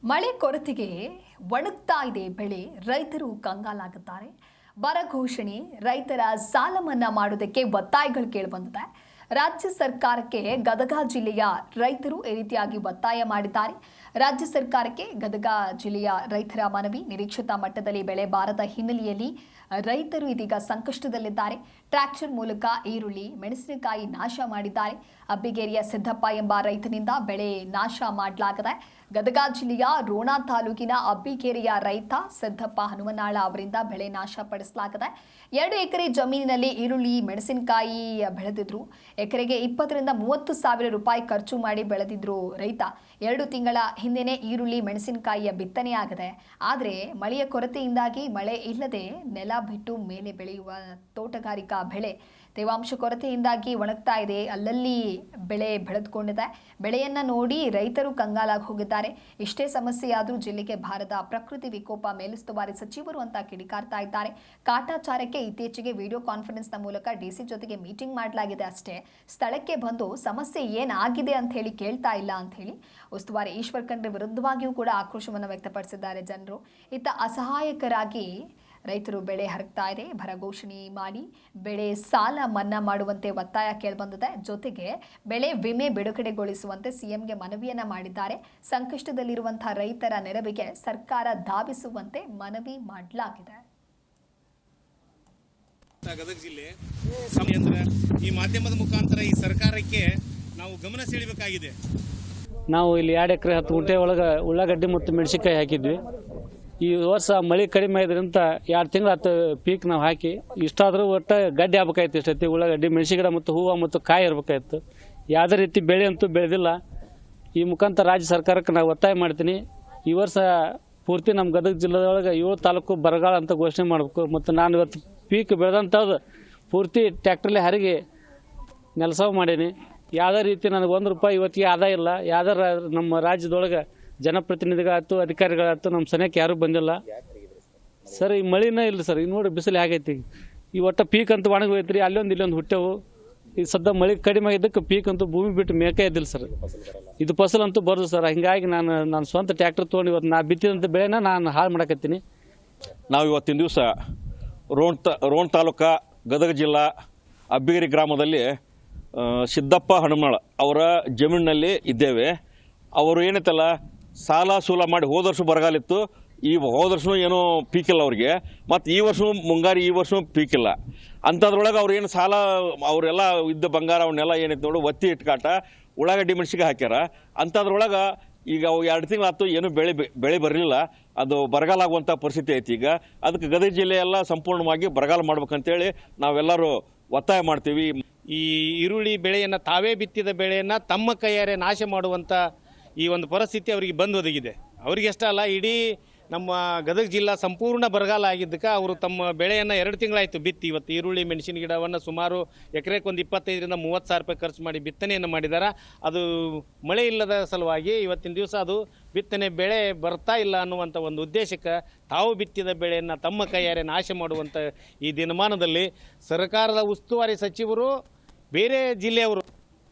ಮಳೆ ಕೊರತೆಗೆ ಒಣಗ್ತಾ ಇದೆ ಬೆಳೆ, ರೈತರು ಕಂಗಾಲಾಗುತ್ತಾರೆ. ಬರ ಘೋಷಣೆ, ರೈತರ ಸಾಲ ಮನ್ನಾ ಮಾಡುವುದಕ್ಕೆ ಒತ್ತಾಯಗಳು ಕೇಳಿಬಂದಿದೆ. ರಾಜ್ಯ ಸರ್ಕಾರಕ್ಕೆ ಗದಗ ಜಿಲ್ಲೆಯ ರೈತರು ಈ ರೀತಿಯಾಗಿ ಒತ್ತಾಯ ಮಾಡಿದ್ದಾರೆ. ರಾಜ್ಯ ಸರ್ಕಾರಕ್ಕೆ ಗದಗ ಜಿಲ್ಲೆಯ ರೈತರ ಮನವಿ. ನಿರೀಕ್ಷಿತ ಮಟ್ಟದಲ್ಲಿ ಬೆಳೆ ಬಾರದ ಹಿನ್ನೆಲೆಯಲ್ಲಿ ರೈತರು ಇದೀಗ ಸಂಕಷ್ಟದಲ್ಲಿದ್ದಾರೆ. ಟ್ರ್ಯಾಕ್ಟರ್ ಮೂಲಕ ಈರುಳ್ಳಿ, ಮೆಣಸಿನಕಾಯಿ ನಾಶ ಮಾಡಿದ್ದಾರೆ. ಅಬ್ಬಿಗೇರಿಯ ಸಿದ್ದಪ್ಪ ಎಂಬ ರೈತನಿಂದ ಬೆಳೆ ನಾಶ ಮಾಡಲಾಗಿದೆ. ಗದಗ ಜಿಲ್ಲೆಯ ರೋಣ ತಾಲೂಕಿನ ಅಬ್ಬಿಗೇರಿಯ ರೈತ ಸಿದ್ದಪ್ಪ ಹನುಮನಾಳ ಅವರಿಂದ ಬೆಳೆ ನಾಶ ಪಡಿಸಲಾಗಿದೆ. 2 ಎಕರೆ ಜಮೀನಿನಲ್ಲಿ ಈರುಳ್ಳಿ, ಮೆಣಸಿನಕಾಯಿ ಬೆಳೆದಿದ್ರು. ಎಕರೆಗೆ 20,000 ರಿಂದ 30,000 ರೂಪಾಯಿ ಖರ್ಚು ಮಾಡಿ ಬೆಳೆದಿದ್ರು ರೈತ. 2 ತಿಂಗಳ ಹಿಂದೆನೇ ಈರುಳ್ಳಿ, ಮೆಣಸಿನಕಾಯಿಯ ಬಿತ್ತನೆಯಾಗಿದೆ. ಆದರೆ ಮಳೆಯ ಕೊರತೆಯಿಂದಾಗಿ ಮಳೆ ಇಲ್ಲದೆ ನೆಲ ಬಿಟ್ಟು ಮೇಲೆ ಬೆಳೆಯುವ ತೋಟಗಾರಿಕಾ ಬೆಳೆ ತೇವಾಂಶ ಕೊರತೆಯಿಂದಾಗಿ ಒಣಗ್ತಾ ಇದೆ. ಅಲ್ಲಲ್ಲಿ ಬೆಳೆ ಬೆಳೆದುಕೊಂಡಿದೆ. ಬೆಳೆಯನ್ನ ನೋಡಿ ರೈತರು ಕಂಗಾಲಾಗಿ ಹೋಗಿದ್ದಾರೆ. ಇಷ್ಟೇ ಸಮಸ್ಯೆಯಾದರೂ ಜಿಲ್ಲೆಗೆ ಬಾರದ ಪ್ರಕೃತಿ ವಿಕೋಪ ಮೇಲುಸ್ತುವಾರಿ ಸಚಿವರು ಅಂತ ಕಿಡಿಕಾರ್ತಾ ಇದ್ದಾರೆ. ಕಾಟಾಚಾರಕ್ಕೆ ಇತ್ತೀಚೆಗೆ ವಿಡಿಯೋ ಕಾನ್ಫರೆನ್ಸ್ನ ಮೂಲಕ ಡಿಸಿ ಜೊತೆಗೆ ಮೀಟಿಂಗ್ ಮಾಡಲಾಗಿದೆ ಅಷ್ಟೇ. ಸ್ಥಳಕ್ಕೆ ಬಂದು ಸಮಸ್ಯೆ ಏನಾಗಿದೆ ಅಂತ ಹೇಳಿ ಕೇಳ್ತಾ ಇಲ್ಲ ಅಂತ ಹೇಳಿ ಉಸ್ತುವಾರಿ ಈಶ್ವರ್ ಖಂಡ್ರೆ ವಿರುದ್ಧವಾಗಿಯೂ ಕೂಡ ಆಕ್ರೋಶವನ್ನು ವ್ಯಕ್ತಪಡಿಸಿದ್ದಾರೆ ಜನರು. ಇತ್ತ ಅಸಹಾಯಕರಾಗಿ ರೈತರು ಬೆಳೆ ಹರಗ್ತಾ ಇದೆ. ಭರ ಘೋಷಣೆ ಮಾಡಿ ಬೆಳೆ ಸಾಲ ಮನ್ನಾ ಮಾಡುವಂತೆ ಒತ್ತಾಯ ಕೇಳಿಬಂದಿದೆ. ಜೊತೆಗೆ ಬೆಳೆ ವಿಮೆ ಬಿಡುಗಡೆಗೊಳಿಸುವಂತೆ ಸಿಎಂಗೆ ಮನವಿಯನ್ನ ಮಾಡಿದ್ದಾರೆ. ಸಂಕಷ್ಟದಲ್ಲಿರುವಂತಹ ರೈತರ ನೆರವಿಗೆ ಸರ್ಕಾರ ಧಾವಿಸುವಂತೆ ಮನವಿ ಮಾಡಲಾಗಿದೆ. ಗದಗ ಜಿಲ್ಲೆ ಈ ಮಾಧ್ಯಮದ ಮುಖಾಂತರ ಈ ಸರ್ಕಾರಕ್ಕೆ ನಾವು ಗಮನ ಸೆಳೆಯಬೇಕಾಗಿದೆ. ನಾವು ಇಲ್ಲಿ 2 ಎಕರೆ 10 ಗುಂಟೆ ಒಳಗೆ ಉಳ್ಳಾಗಡ್ಡಿ ಮತ್ತು ಮೆಣಸಿನಕಾಯಿ ಹಾಕಿದ್ವಿ. ಈ ವರ್ಷ ಮಳೆ ಕಡಿಮೆ ಆದ್ರಿಂದ 2 ತಿಂಗಳು ಆಯ್ತು ಪೀಕ್ ನಾವು ಹಾಕಿ. ಇಷ್ಟಾದರೂ ಒಟ್ಟು ಗಡ್ಡೆ ಆಗ್ಬೇಕಾಯ್ತು. ಇಷ್ಟೈತಿ ಉಳ್ಳಾಗಡ್ಡಿ, ಮೆಣಸಿ ಗಿಡ ಮತ್ತು ಹೂವು ಮತ್ತು ಕಾಯಿ ಇರಬೇಕಾಯ್ತು. ಯಾವುದೇ ರೀತಿ ಬೆಳೆ ಅಂತೂ ಬೆಳೆದಿಲ್ಲ. ಈ ಮುಖಾಂತರ ರಾಜ್ಯ ಸರ್ಕಾರಕ್ಕೆ ನಾವು ಒತ್ತಾಯ ಮಾಡ್ತೀನಿ. ಈ ವರ್ಷ ಪೂರ್ತಿ ನಮ್ಮ ಗದಗ ಜಿಲ್ಲೆಯೊಳಗೆ 7 ತಾಲೂಕು ಬರಗಾಲ ಅಂತ ಘೋಷಣೆ ಮಾಡಬೇಕು. ಮತ್ತು ನಾನು ಇವತ್ತು ಪೀಕ್ ಬೆಳೆದಂಥದ್ದು ಪೂರ್ತಿ ಟ್ಯಾಕ್ಟ್ರಲ್ಲಿ ಹರಿಗೆ ನೆಲಸಾವು ಮಾಡೀನಿ. ಯಾವುದೇ ರೀತಿ ನನಗೆ 1 ರೂಪಾಯಿ ಇವತ್ತಿಗೆ ಆದಾಯ ಇಲ್ಲ. ಯಾವ್ದಾರ ನಮ್ಮ ರಾಜ್ಯದೊಳಗೆ ಜನಪ್ರತಿನಿಧಿಗಳಾಯ್ತು, ಅಧಿಕಾರಿಗಳಾಯ್ತು ನಮ್ಮ ಸನಿಯಕ್ಕೆ ಯಾರೂ ಬಂದಿಲ್ಲ ಸರ್. ಈ ಮಳಿನೇ ಇಲ್ಲ ಸರ್. ಈಗ ನೋಡಿ ಬಿಸಿಲು ಹೇಗೈತಿ. ಈ ಒಟ್ಟು ಪೀಕ್ ಅಂತೂ ಒಣಗೋಯ್ತು. ಅಲ್ಲೊಂದು ಇಲ್ಲೊಂದು ಹುಟ್ಟೆವು. ಈ ಸದ್ಯ ಮಳೆ ಕಡಿಮೆ ಆಗಿದ್ದಕ್ಕೆ ಪೀಕ್ ಅಂತೂ ಭೂಮಿ ಬಿಟ್ಟು ಮೇಕೆ ಇದ್ದಿಲ್ಲ ಸರ್. ಇದು ಫಸಲಂತೂ ಬರೋದು ಸರ್. ಹಿಂಗಾಗಿ ನಾನು ಸ್ವಂತ ಟ್ಯಾಕ್ಟರ್ ತೊಗೊಂಡು ಇವತ್ತು ನಾ ಬಿತ್ತಿದಂಥ ಬೆಳೆನ ನಾನು ಹಾಳು ಮಾಡಕತ್ತೀನಿ. ನಾವು ಇವತ್ತಿನ ದಿವಸ ರೋಣ ತಾಲೂಕು ಗದಗ ಜಿಲ್ಲಾ ಅಬ್ಬಿಗೇರಿ ಗ್ರಾಮದಲ್ಲಿ ಸಿದ್ದಪ್ಪ ಹನುಮನಾಳ ಅವರ ಜಮೀನಿನಲ್ಲಿ ಇದ್ದೇವೆ. ಅವರು ಏನೈತಲ್ಲ ಸಾಲ ಸೂಲ ಮಾಡಿ ಹೋದ ವರ್ಷ ಬರಗಾಲಿತ್ತು. ಹೋದ ವರ್ಷವೂ ಏನೋ ಪೀಕಿಲ್ಲ ಅವ್ರಿಗೆ. ಮತ್ತು ಈ ವರ್ಷವೂ ಮುಂಗಾರಿ, ಈ ವರ್ಷವೂ ಪೀಕಿಲ್ಲ. ಅಂಥದ್ರೊಳಗೆ ಅವ್ರು ಏನು ಸಾಲ ಅವರೆಲ್ಲ ಇದ್ದ ಬಂಗಾರ ಅವನ್ನೆಲ್ಲ ಏನೈತೆ ನೋಡು ಒತ್ತಿ ಇಟ್ಕಾಟ ಉಳ್ಳಾಗಡ್ಡಿ ಮೆಣಸಿಗೆ ಹಾಕ್ಯಾರ. ಅಂಥದ್ರೊಳಗೆ ಈಗ 2 ತಿಂಗಳಾಯ್ತು ಏನೂ ಬೆಳೆ ಬರಲಿಲ್ಲ. ಅದು ಬರಗಾಲ ಆಗುವಂಥ ಪರಿಸ್ಥಿತಿ ಐತಿ. ಈಗ ಅದಕ್ಕೆ ಗದಗ ಜಿಲ್ಲೆಯೆಲ್ಲ ಸಂಪೂರ್ಣವಾಗಿ ಬರಗಾಲ ಮಾಡ್ಬೇಕಂತೇಳಿ ನಾವೆಲ್ಲರೂ ಒತ್ತಾಯ ಮಾಡ್ತೀವಿ. ಈ ಈರುಳ್ಳಿ ಬೆಳೆಯನ್ನು ತಾವೇ ಬಿತ್ತಿದ ಬೆಳೆಯನ್ನು ತಮ್ಮ ಕೈಯಾರೆ ನಾಶ ಮಾಡುವಂಥ ಈ ಒಂದು ಪರಿಸ್ಥಿತಿ ಅವರಿಗೆ ಬಂದು ಒದಗಿದೆ. ಅವರಿಗೆ ಅಷ್ಟೇ ಅಲ್ಲ, ಇಡೀ ನಮ್ಮ ಗದಗ ಜಿಲ್ಲಾ ಸಂಪೂರ್ಣ ಬರಗಾಲ ಆಗಿದ್ದಕ್ಕೆ ಅವರು ತಮ್ಮ ಬೆಳೆಯನ್ನು 2 ತಿಂಗಳಾಯಿತು ಬಿತ್ತಿ. ಇವತ್ತು ಈರುಳ್ಳಿ, ಮೆಣಸಿನ ಗಿಡವನ್ನು ಸುಮಾರು ಎಕರೆಗೆ ಒಂದು 25,000 ರಿಂದ 30,000 ರೂಪಾಯಿ ಖರ್ಚು ಮಾಡಿ ಬಿತ್ತನೆಯನ್ನು ಮಾಡಿದ್ದಾರೆ. ಅದು ಮಳೆ ಇಲ್ಲದ ಸಲುವಾಗಿ ಇವತ್ತಿನ ದಿವಸ ಅದು ಬಿತ್ತನೆ ಬೆಳೆ ಬರ್ತಾ ಇಲ್ಲ ಅನ್ನುವಂಥ ಒಂದು ಉದ್ದೇಶಕ್ಕೆ ತಾವು ಬಿತ್ತಿದ ಬೆಳೆಯನ್ನು ತಮ್ಮ ಕೈಯಾರೆ ನಾಶ ಮಾಡುವಂಥ ಈ ದಿನಮಾನದಲ್ಲಿ ಸರ್ಕಾರದ ಉಸ್ತುವಾರಿ ಸಚಿವರು ಬೇರೆ ಜಿಲ್ಲೆಯವರು